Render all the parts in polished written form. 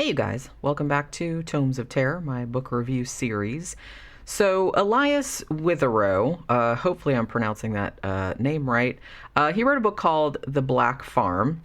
Hey you guys, welcome back to Tomes of Terror, my book review series. So Elias Witherow, hopefully I'm pronouncing that name right, he wrote a book called The Black Farm.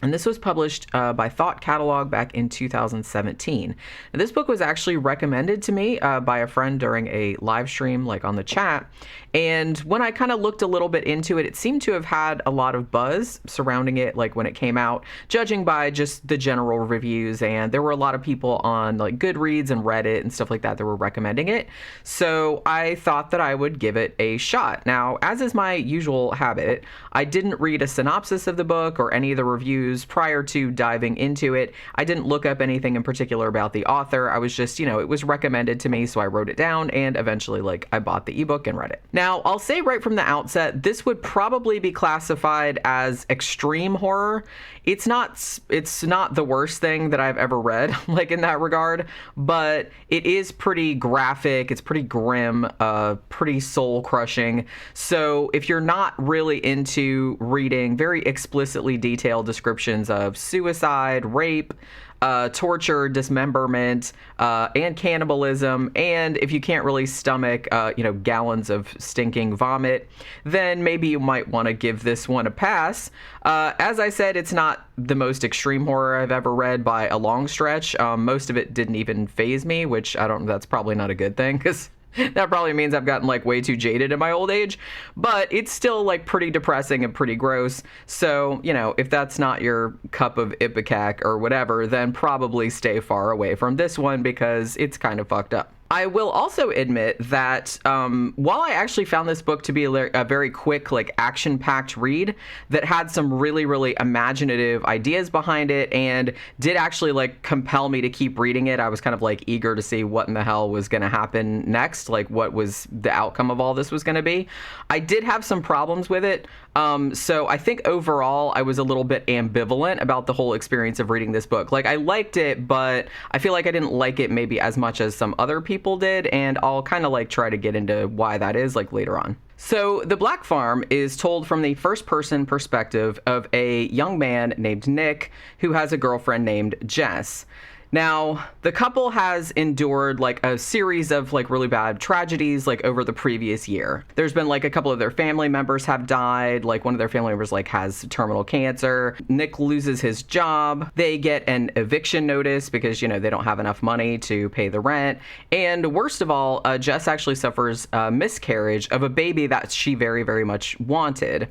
And this was published by Thought Catalog back in 2017. Now, this book was actually recommended to me by a friend during a live stream, like on the chat. And when I kind of looked a little bit into it, it seemed to have had a lot of buzz surrounding it, like when it came out, judging by just the general reviews. And there were a lot of people on like Goodreads and Reddit and stuff like that that were recommending it. So I thought that I would give it a shot. Now, as is my usual habit, I didn't read a synopsis of the book or any of the reviews prior to diving into it. I didn't look up anything in particular about the author. I was just, it was recommended to me, so I wrote it down, and eventually, I bought the ebook and read it. Now, I'll say right from the outset, this would probably be classified as extreme horror. It's not the worst thing that I've ever read, in that regard, but it is pretty graphic, it's pretty grim, pretty soul-crushing. So if you're not really into reading very explicitly detailed descriptions of suicide, rape, torture, dismemberment, and cannibalism, and if you can't really stomach, gallons of stinking vomit, then maybe you might want to give this one a pass. As I said, it's not the most extreme horror I've ever read by a long stretch. Most of it didn't even faze me, which that's probably not a good thing, because that probably means I've gotten way too jaded in my old age, but it's still pretty depressing and pretty gross. So, if that's not your cup of ipecac or whatever, then probably stay far away from this one because it's kind of fucked up. I will also admit that while I actually found this book to be a very quick, action-packed read that had some really, really imaginative ideas behind it and did actually, compel me to keep reading it, I was kind of, eager to see what in the hell was going to happen next, what was the outcome of all this was going to be. I did have some problems with it, so I think overall I was a little bit ambivalent about the whole experience of reading this book. I liked it, but I feel like I didn't like it maybe as much as some other people did, and I'll kind of try to get into why that is later on. So The Black Farm is told from the first person perspective of a young man named Nick who has a girlfriend named Jess. Now, the couple has endured a series of really bad tragedies over the previous year. There's been a couple of their family members have died. One of their family members has terminal cancer. Nick loses his job. They get an eviction notice because, they don't have enough money to pay the rent. And worst of all, Jess actually suffers a miscarriage of a baby that she very, very much wanted.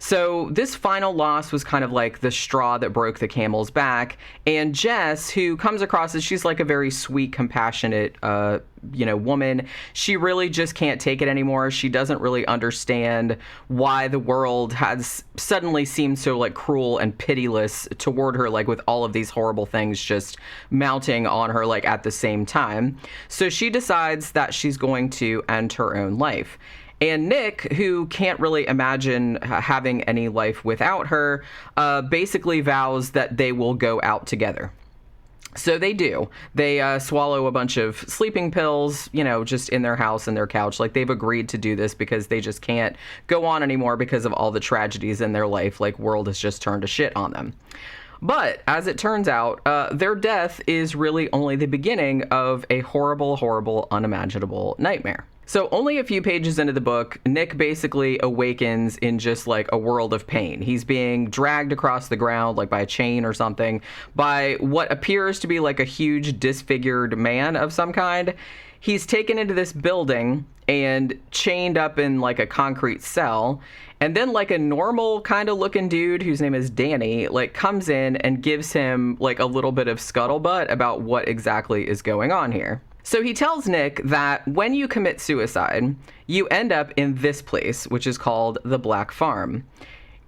So this final loss was kind of the straw that broke the camel's back. And Jess, who comes across as she's a very sweet, compassionate, woman, she really just can't take it anymore. She doesn't really understand why the world has suddenly seemed so cruel and pitiless toward her, with all of these horrible things just mounting on her at the same time. So she decides that she's going to end her own life. And Nick, who can't really imagine having any life without her, basically vows that they will go out together. So they do. They swallow a bunch of sleeping pills, just in their house and their couch. They've agreed to do this because they just can't go on anymore because of all the tragedies in their life. World has just turned to shit on them. But as it turns out, their death is really only the beginning of a horrible, horrible, unimaginable nightmare. So only a few pages into the book, Nick basically awakens in just a world of pain. He's being dragged across the ground by a chain or something by what appears to be a huge disfigured man of some kind. He's taken into this building and chained up in a concrete cell. And then a normal kind of looking dude whose name is Danny comes in and gives him a little bit of scuttlebutt about what exactly is going on here. So he tells Nick that when you commit suicide, you end up in this place, which is called the Black Farm.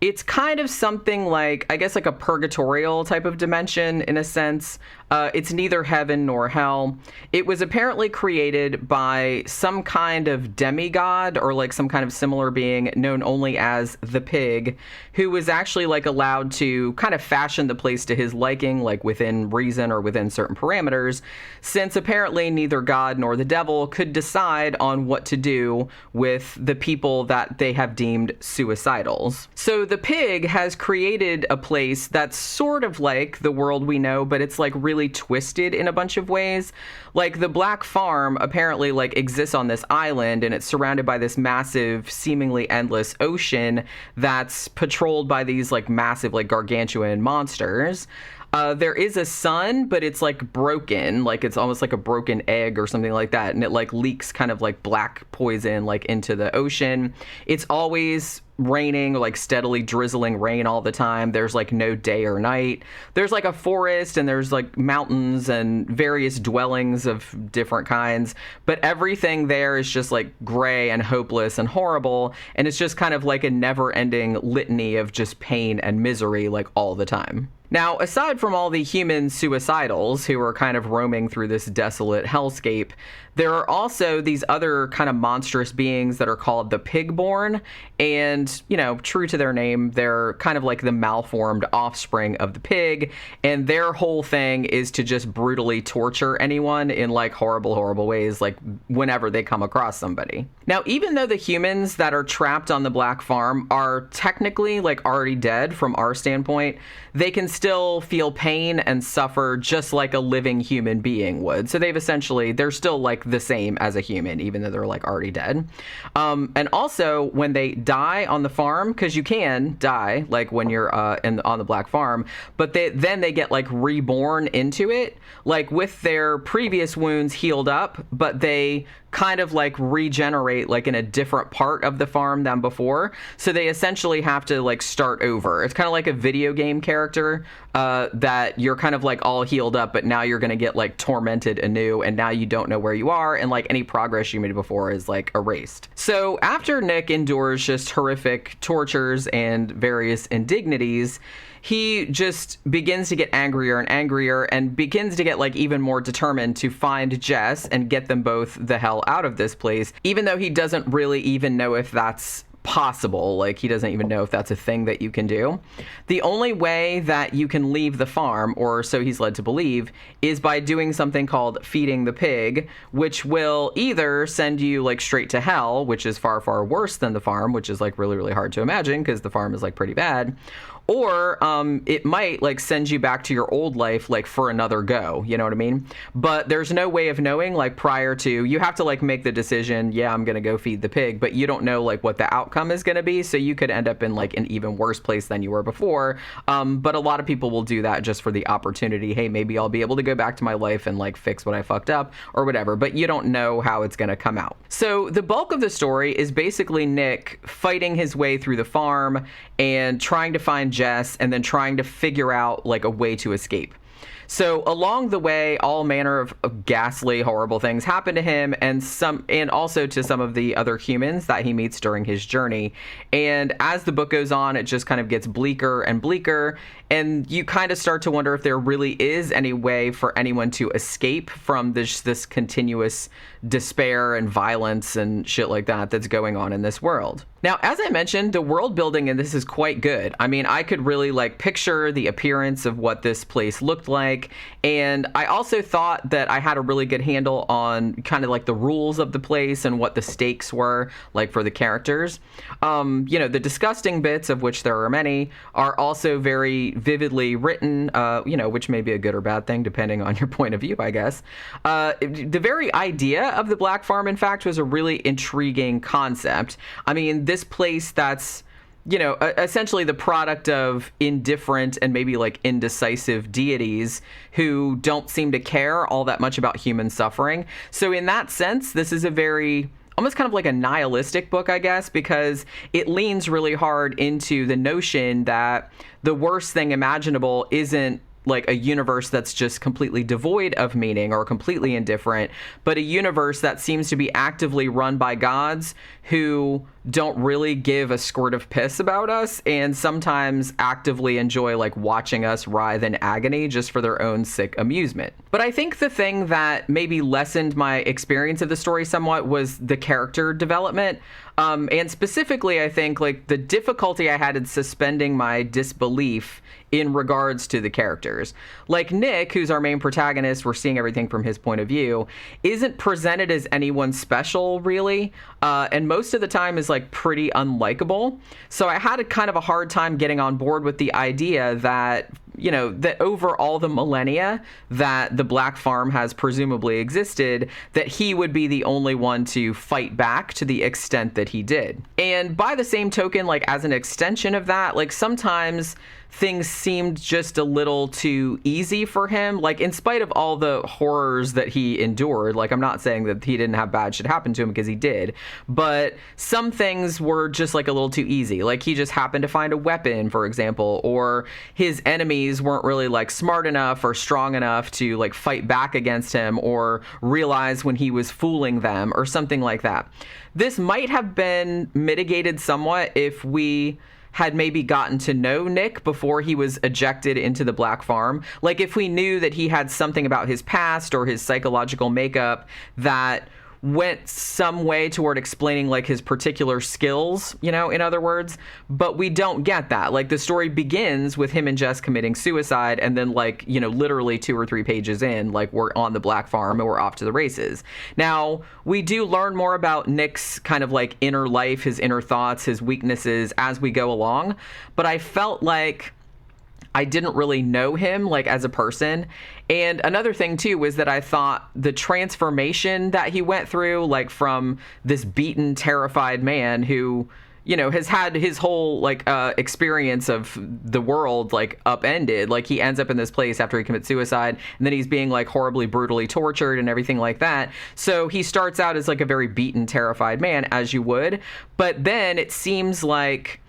It's kind of something I guess a purgatorial type of dimension in a sense. It's neither heaven nor hell. It was apparently created by some kind of demigod or some kind of similar being known only as the Pig, who was actually allowed to kind of fashion the place to his liking, within reason or within certain parameters, since apparently neither God nor the devil could decide on what to do with the people that they have deemed suicidals. So the pig has created a place that's sort of like the world we know, but it's like really twisted in a bunch of ways. Like the Black Farm apparently like exists on this island, and it's surrounded by this massive, seemingly endless ocean that's patrolled by these like massive, like gargantuan monsters. There is a sun, but it's like broken, like it's almost like a broken egg or something like that, and it like leaks kind of like black poison like into the ocean. It's always raining, like steadily drizzling rain all the time. There's like no day or night. There's like a forest, and there's like mountains and various dwellings of different kinds, but everything there is just like gray and hopeless and horrible, and it's just kind of like a never-ending litany of just pain and misery like all the time. Now, aside from all the human suicidals who are kind of roaming through this desolate hellscape, there are also these other kind of monstrous beings that are called the Pigborn, and, you know, true to their name, they're kind of like the malformed offspring of the pig, and their whole thing is to just brutally torture anyone in like horrible, horrible ways, like whenever they come across somebody. Now, even though the humans that are trapped on the Black Farm are technically like already dead from our standpoint, they can still feel pain and suffer just like a living human being would. So they're still like the same as a human, even though they're like already dead. And also when they die on the farm, because you can die like when you're on the Black Farm, but then they get like reborn into it, like with their previous wounds healed up, but they kind of like regenerate like in a different part of the farm than before. So they essentially have to like start over. It's kind of like a video game character that you're kind of like all healed up, but now you're going to get like tormented anew, and now you don't know where you are, and like any progress you made before is like erased. So after Nick endures just horrific tortures and various indignities, he just begins to get angrier and angrier, and begins to get like even more determined to find Jess and get them both the hell out of this place, even though he doesn't really even know if that's possible. Like, he doesn't even know if that's a thing that you can do. The only way that you can leave the farm, or so he's led to believe, is by doing something called feeding the pig, which will either send you like straight to hell, which is far, far worse than the farm, which is like really, really hard to imagine because the farm is like pretty bad, or it might like send you back to your old life like for another go, you know what I mean? But there's no way of knowing like prior to, you have to like make the decision, yeah, I'm gonna go feed the pig, but you don't know like what the outcome is gonna be, so you could end up in like an even worse place than you were before. But a lot of people will do that just for the opportunity. Hey, maybe I'll be able to go back to my life and like fix what I fucked up or whatever, but you don't know how it's gonna come out. So the bulk of the story is basically Nick fighting his way through the farm and trying to find Jess, and then trying to figure out like a way to escape. So along the way, all manner of ghastly, horrible things happen to him, and also to some of the other humans that he meets during his journey. And as the book goes on, it just kind of gets bleaker and bleaker, and you kind of start to wonder if there really is any way for anyone to escape from this continuous despair and violence and shit like that that's going on in this world. Now, as I mentioned, the world building in this is quite good. I mean, I could really like picture the appearance of what this place looked like, and I also thought that I had a really good handle on kind of like the rules of the place and what the stakes were like for the characters. You know, the disgusting bits, of which there are many, are also very vividly written, you know, which may be a good or bad thing depending on your point of view, I guess. The very idea of the Black Farm, in fact, was a really intriguing concept. I mean, this place that's, you know, essentially the product of indifferent and maybe like indecisive deities who don't seem to care all that much about human suffering. So in that sense, this is a very almost kind of like a nihilistic book, I guess, because it leans really hard into the notion that the worst thing imaginable isn't like a universe that's just completely devoid of meaning or completely indifferent, but a universe that seems to be actively run by gods who don't really give a squirt of piss about us, and sometimes actively enjoy like watching us writhe in agony just for their own sick amusement. But I think the thing that maybe lessened my experience of the story somewhat was the character development. And specifically, I think like the difficulty I had in suspending my disbelief in regards to the characters. Like Nick, who's our main protagonist, we're seeing everything from his point of view, isn't presented as anyone special, really. And most of the time is like pretty unlikable. So I had a kind of a hard time getting on board with the idea that, you know, that over all the millennia that the Black Farm has presumably existed, that he would be the only one to fight back to the extent that he did. And by the same token, like as an extension of that, like sometimes things seemed just a little too easy for him. Like in spite of all the horrors that he endured, like I'm not saying that he didn't have bad shit happen to him, because he did, but some things were just like a little too easy. Like he just happened to find a weapon, for example, or his enemies weren't really like smart enough or strong enough to like fight back against him or realize when he was fooling them or something like that. This might have been mitigated somewhat if we had maybe gotten to know Nick before he was ejected into the Black Farm. Like if we knew that he had something about his past or his psychological makeup that went some way toward explaining like his particular skills, you know, in other words, but we don't get that. Like the story begins with him and Jess committing suicide, and then like, you know, literally 2 or 3 pages in, like we're on the Black Farm and we're off to the races. Now, we do learn more about Nick's kind of like inner life, his inner thoughts, his weaknesses as we go along, but I felt like I didn't really know him like as a person. And another thing too was that I thought the transformation that he went through, like from this beaten, terrified man who, you know, has had his whole like experience of the world like upended. Like he ends up in this place after he commits suicide, and then he's being like horribly, brutally tortured and everything like that. So he starts out as like a very beaten, terrified man, as you would, but then it seems like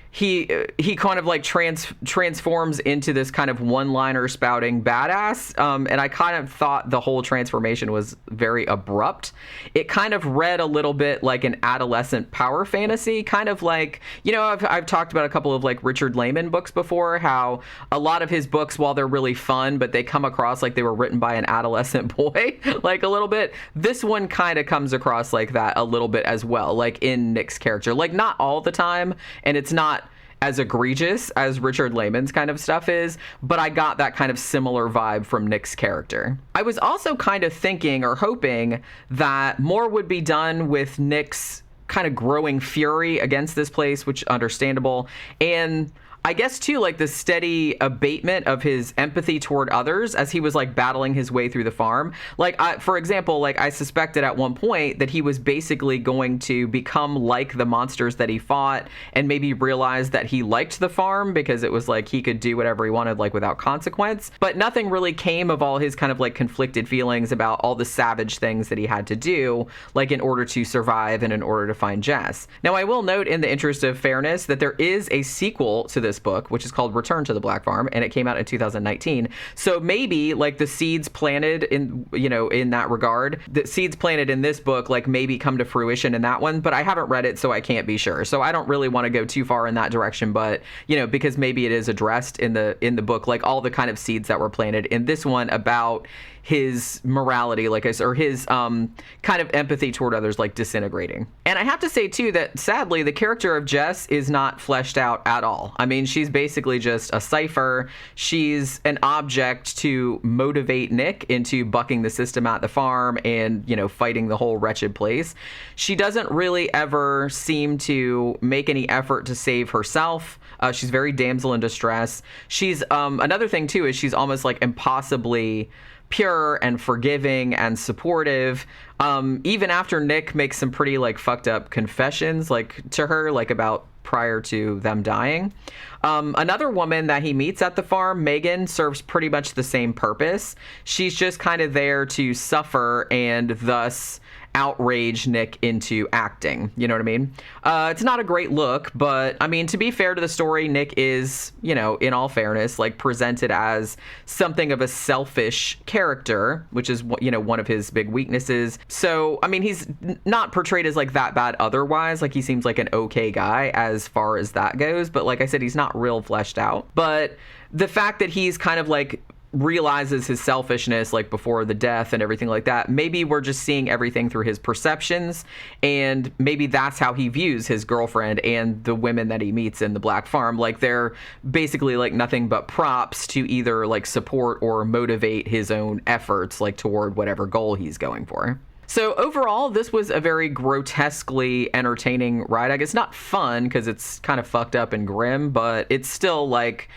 he kind of like transforms into this kind of one-liner spouting badass, and I kind of thought the whole transformation was very abrupt. It kind of read a little bit like an adolescent power fantasy, kind of like, you know, I've talked about a couple of like Richard Lehman books before, how a lot of his books, while they're really fun, but they come across like they were written by an adolescent boy, like a little bit. This one kind of comes across like that a little bit as well, like in Nick's character, like not all the time, and it's not as egregious as Richard Lehman's kind of stuff is, but I got that kind of similar vibe from Nick's character. I was also kind of thinking or hoping that more would be done with Nick's kind of growing fury against this place, which understandable, and I guess too, like the steady abatement of his empathy toward others as he was like battling his way through the farm. Like, for example, like I suspected at one point that he was basically going to become like the monsters that he fought, and maybe realize that he liked the farm because it was like he could do whatever he wanted, like without consequence. But nothing really came of all his kind of like conflicted feelings about all the savage things that he had to do, like in order to survive and in order to find Jess. Now, I will note in the interest of fairness that there is a sequel to this book, which is called Return to the Black Farm, and it came out in 2019. So maybe like the seeds planted in, you know, in that regard, the seeds planted in this book like maybe come to fruition in that one, but I haven't read it, so I can't be sure. So I don't really want to go too far in that direction, but you know, because maybe it is addressed in the book, like all the kind of seeds that were planted in this one about his morality, like I said, or his kind of empathy toward others, like disintegrating. And I have to say too that sadly the character of Jess is not fleshed out at all. I mean, she's basically just a cipher. She's an object to motivate Nick into bucking the system at the farm and, you know, fighting the whole wretched place. She doesn't really ever seem to make any effort to save herself. She's very damsel in distress. She's another thing too is she's almost like impossibly pure and forgiving and supportive, even after Nick makes some pretty like fucked up confessions like to her, like about prior to them dying. Another woman that he meets at the farm, Megan, serves pretty much the same purpose. She's just kind of there to suffer and thus outrage Nick into acting. You know what I mean? It's not a great look, but I mean, to be fair to the story, Nick is, you know, in all fairness, like presented as something of a selfish character, which is, you know, one of his big weaknesses. So, I mean, he's not portrayed as like that bad otherwise. Like he seems like an okay guy as far as that goes. But like I said, he's not real fleshed out. But the fact that he's kind of like realizes his selfishness like before the death and everything like that. Maybe we're just seeing everything through his perceptions, and maybe that's how he views his girlfriend and the women that he meets in the Black Farm. Like they're basically like nothing but props to either like support or motivate his own efforts like toward whatever goal he's going for. So overall, this was a very grotesquely entertaining ride. I guess not fun because it's kind of fucked up and grim, but it's still like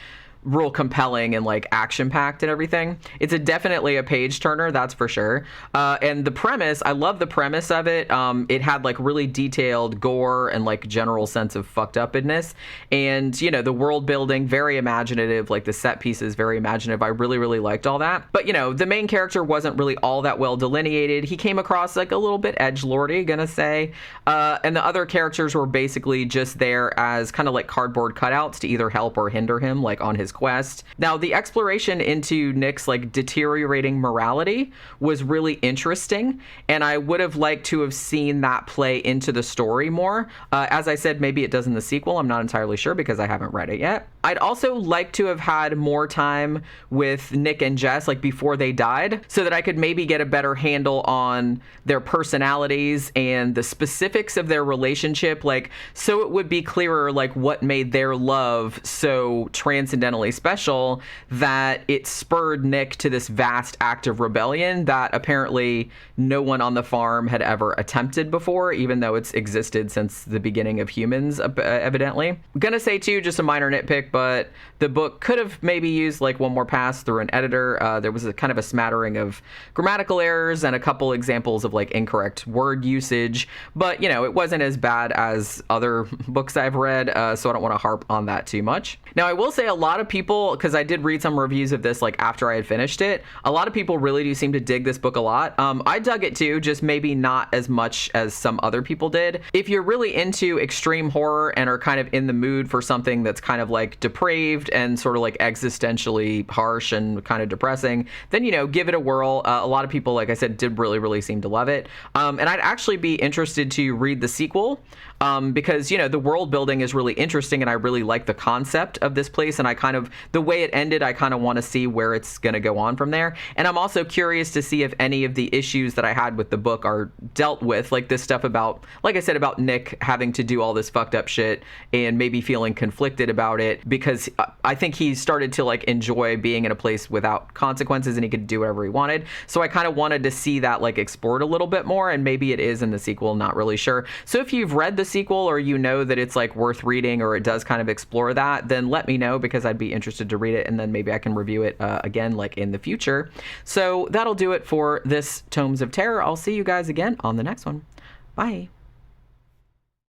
real compelling and like action-packed and everything. It's definitely a page turner, that's for sure. And the premise, I love the premise of it. It had like really detailed gore and like general sense of fucked upness, and you know, the world building very imaginative, like the set pieces very imaginative. I really liked all that. But you know, the main character wasn't really all that well delineated. He came across like a little bit edgelordy, gonna say, and the other characters were basically just there as kind of like cardboard cutouts to either help or hinder him like on his quest. Now, the exploration into Nick's like deteriorating morality was really interesting, and I would have liked to have seen that play into the story more. As I said, maybe it does in the sequel. I'm not entirely sure because I haven't read it yet. I'd also like to have had more time with Nick and Jess like before they died, so that I could maybe get a better handle on their personalities and the specifics of their relationship, like so it would be clearer like what made their love so transcendentally special that it spurred Nick to this vast act of rebellion that apparently no one on the farm had ever attempted before, even though it's existed since the beginning of humans, evidently. I'm gonna say too, just a minor nitpick, but the book could have maybe used like one more pass through an editor. There was a kind of a smattering of grammatical errors and a couple examples of like incorrect word usage, but you know, it wasn't as bad as other books I've read, so I don't want to harp on that too much. Now, I will say a lot of people, because I did read some reviews of this like after I had finished it, a lot of people really do seem to dig this book a lot. I dug it too, just maybe not as much as some other people did. If you're really into extreme horror and are kind of in the mood for something that's kind of like depraved and sort of like existentially harsh and kind of depressing, then, you know, give it a whirl. A lot of people, like I said, did really seem to love it. And I'd actually be interested to read the sequel, because, you know, the world building is really interesting and I really like the concept of this place, and I kind of, the way it ended, I kind of want to see where it's going to go on from there. And I'm also curious to see if any of the issues that I had with the book are dealt with, like this stuff about, like I said, about Nick having to do all this fucked up shit and maybe feeling conflicted about it, because I think he started to like enjoy being in a place without consequences and he could do whatever he wanted. So I kind of wanted to see that like explored a little bit more, and maybe it is in the sequel, not really sure. So if you've read the sequel or you know that it's like worth reading or it does kind of explore that, then let me know, because I'd be interested to read it, and then maybe I can review it again like in the future. So that'll do it for this Tomes of Terror. I'll see you guys again on the next one. Bye.